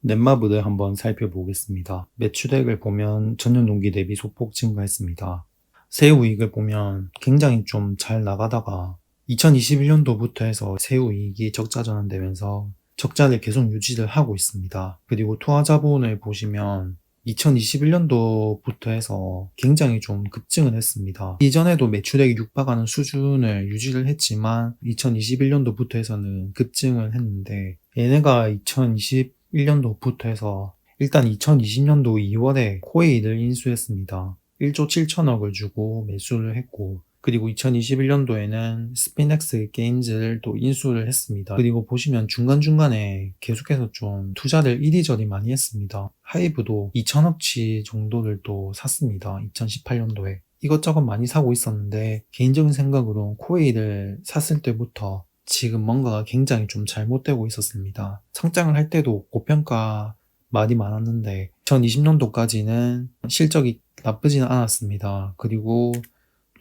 넷마블을 한번 살펴보겠습니다. 매출액을 보면 전년 동기 대비 소폭 증가했습니다. 세후이익을 보면 굉장히 좀 잘 나가다가 2021년도부터 해서 세후이익이 적자 전환되면서 적자를 계속 유지를 하고 있습니다. 그리고 투하자본을 보시면 2021년도부터 해서 굉장히 좀 급증을 했습니다. 이전에도 매출액이 육박하는 수준을 유지를 했지만 2021년도부터 해서는 급증을 했는데, 얘네가 2021년도부터 해서 일단 2020년도 2월에 코웨이를 인수했습니다. 1조 7천억을 주고 매수를 했고, 그리고 2021년도에는 스피넥스 게임즈를 또 인수를 했습니다. 그리고 보시면 중간중간에 계속해서 좀 투자를 이리저리 많이 했습니다. 하이브도 2천억치 정도를 또 샀습니다. 2018년도에. 이것저것 많이 사고 있었는데, 개인적인 생각으로 코웨이를 샀을 때부터 지금 뭔가가 굉장히 좀 잘못되고 있었습니다. 상장을 할 때도 고평가 말이 많았는데 2020년도까지는 실적이 나쁘지는 않았습니다. 그리고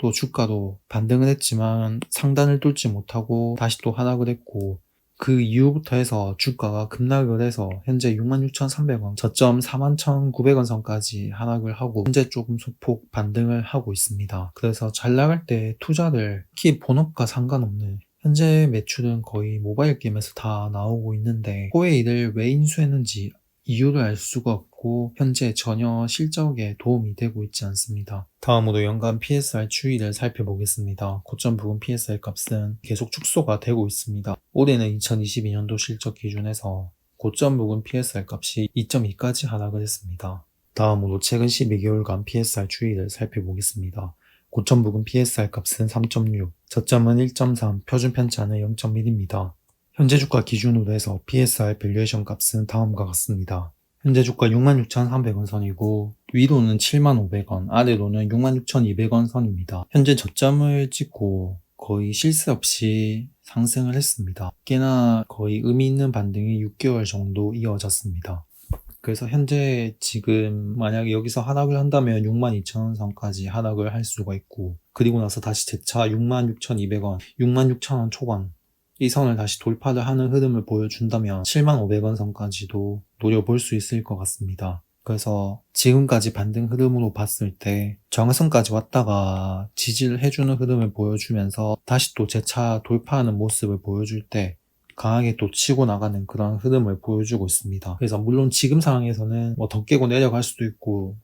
또 주가도 반등을 했지만 상단을 뚫지 못하고 다시 또 하락을 했고, 그 이후부터 해서 주가가 급락을 해서 현재 66,300원, 저점 41,900원 선까지 하락을 하고 현재 조금 소폭 반등을 하고 있습니다. 그래서 잘 나갈 때 투자를 특히 본업과 상관없는, 현재 매출은 거의 모바일 게임에서 다 나오고 있는데 코웨이를 왜 인수했는지 이유를 알 수가 없고 현재 전혀 실적에 도움이 되고 있지 않습니다. 다음으로 연간 PSR 추이를 살펴보겠습니다. 고점 부근 PSR 값은 계속 축소가 되고 있습니다. 올해는 2022년도 실적 기준에서 고점 부근 PSR 값이 2.2까지 하락을 했습니다. 다음으로 최근 12개월간 PSR 추이를 살펴보겠습니다. 고점 부근 PSR 값은 3.6, 저점은 1.3, 표준 편차는 0.1입니다. 현재 주가 기준으로 해서 PSR 밸류에이션 값은 다음과 같습니다. 현재 주가 66,300원 선이고 위로는 75,500원, 아래로는 66,200원 선입니다. 현재 저점을 찍고 거의 실세 없이 상승을 했습니다. 꽤나 거의 의미 있는 반등이 6개월 정도 이어졌습니다. 그래서 현재 지금 만약에 여기서 하락을 한다면 62,000원 선까지 하락을 할 수가 있고, 그리고 나서 다시 재차 66,200원, 66,000원 초반 이 선을 다시 돌파를 하는 흐름을 보여준다면 75,500원 선까지도 노려볼 수 있을 것 같습니다. 그래서 지금까지 반등 흐름으로 봤을 때 정하선까지 왔다가 지지를 해주는 흐름을 보여주면서 다시 또 재차 돌파하는 모습을 보여줄 때 강하게 또 치고 나가는 그런 흐름을 보여주고 있습니다. 그래서 물론 지금 상황에서는 뭐 더 깨고 내려갈 수도 있고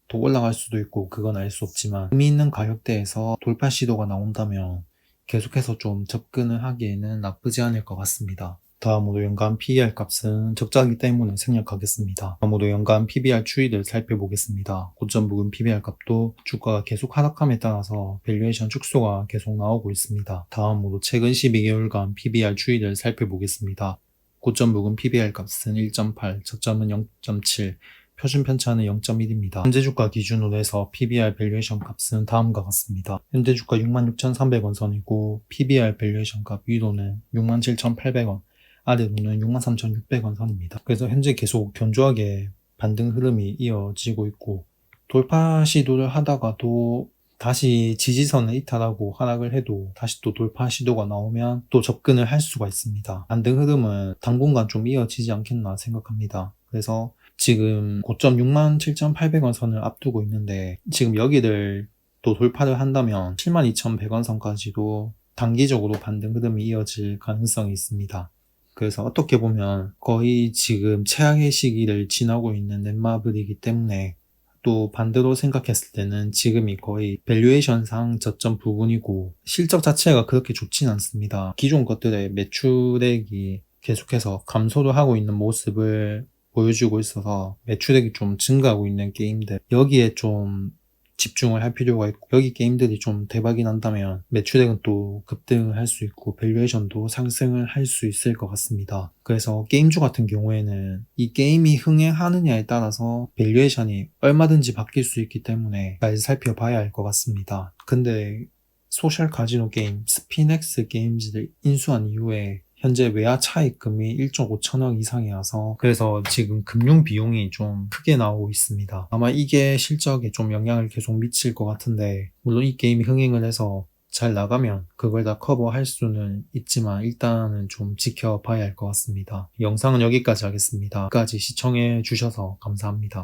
더 올라갈 수도 있고 그건 알 수 없지만, 의미 있는 가격대에서 돌파 시도가 나온다면 계속해서 좀 접근을 하기에는 나쁘지 않을 것 같습니다. 다음으로 연간 PER 값은 적자이기 때문에 생략하겠습니다. 다음으로 연간 PBR 추이를 살펴보겠습니다. 고점 부근 PBR 값도 주가가 계속 하락함에 따라서 밸류에이션 축소가 계속 나오고 있습니다. 다음으로 최근 12개월간 PBR 추이를 살펴보겠습니다. 고점 부근 PBR 값은 1.8, 저점은 0.7, 표준 편차는 0.1입니다. 현재 주가 기준으로 해서 PBR 밸류에이션 값은 다음과 같습니다. 현재 주가 66,300원 선이고 PBR 밸류에이션 값 위로는 67,800원, 아래로는 63,600원 선입니다. 그래서 현재 계속 견조하게 반등 흐름이 이어지고 있고, 돌파 시도를 하다가도 다시 지지선을 이탈하고 하락을 해도 다시 또 돌파 시도가 나오면 또 접근을 할 수가 있습니다. 반등 흐름은 당분간 좀 이어지지 않겠나 생각합니다. 그래서 지금 고점 67,800원 선을 앞두고 있는데, 지금 여기를 또 돌파를 한다면 72,100원 선까지도 단기적으로 반등 흐름이 이어질 가능성이 있습니다. 그래서 어떻게 보면 거의 지금 최악의 시기를 지나고 있는 넷마블이기 때문에, 또 반대로 생각했을 때는 지금이 거의 밸류에이션상 저점 부분이고 실적 자체가 그렇게 좋진 않습니다. 기존 것들의 매출액이 계속해서 감소를 하고 있는 모습을 보여주고 있어서 매출액이 좀 증가하고 있는 게임들, 여기에 좀 집중을 할 필요가 있고, 여기 게임들이 좀 대박이 난다면 매출액은 또 급등을 할 수 있고 밸류에이션도 상승을 할 수 있을 것 같습니다. 그래서 게임주 같은 경우에는 이 게임이 흥행하느냐에 따라서 밸류에이션이 얼마든지 바뀔 수 있기 때문에 잘 살펴봐야 할 것 같습니다. 근데 소셜 카지노 게임 스피넥스 게임즈를 인수한 이후에 현재 외화 차입금이 1조 5천억 이상이어서, 그래서 지금 금융 비용이 좀 크게 나오고 있습니다. 아마 이게 실적에 좀 영향을 계속 미칠 것 같은데, 물론 이 게임이 흥행을 해서 잘 나가면 그걸 다 커버할 수는 있지만 일단은 좀 지켜봐야 할 것 같습니다. 영상은 여기까지 하겠습니다. 끝까지 시청해 주셔서 감사합니다.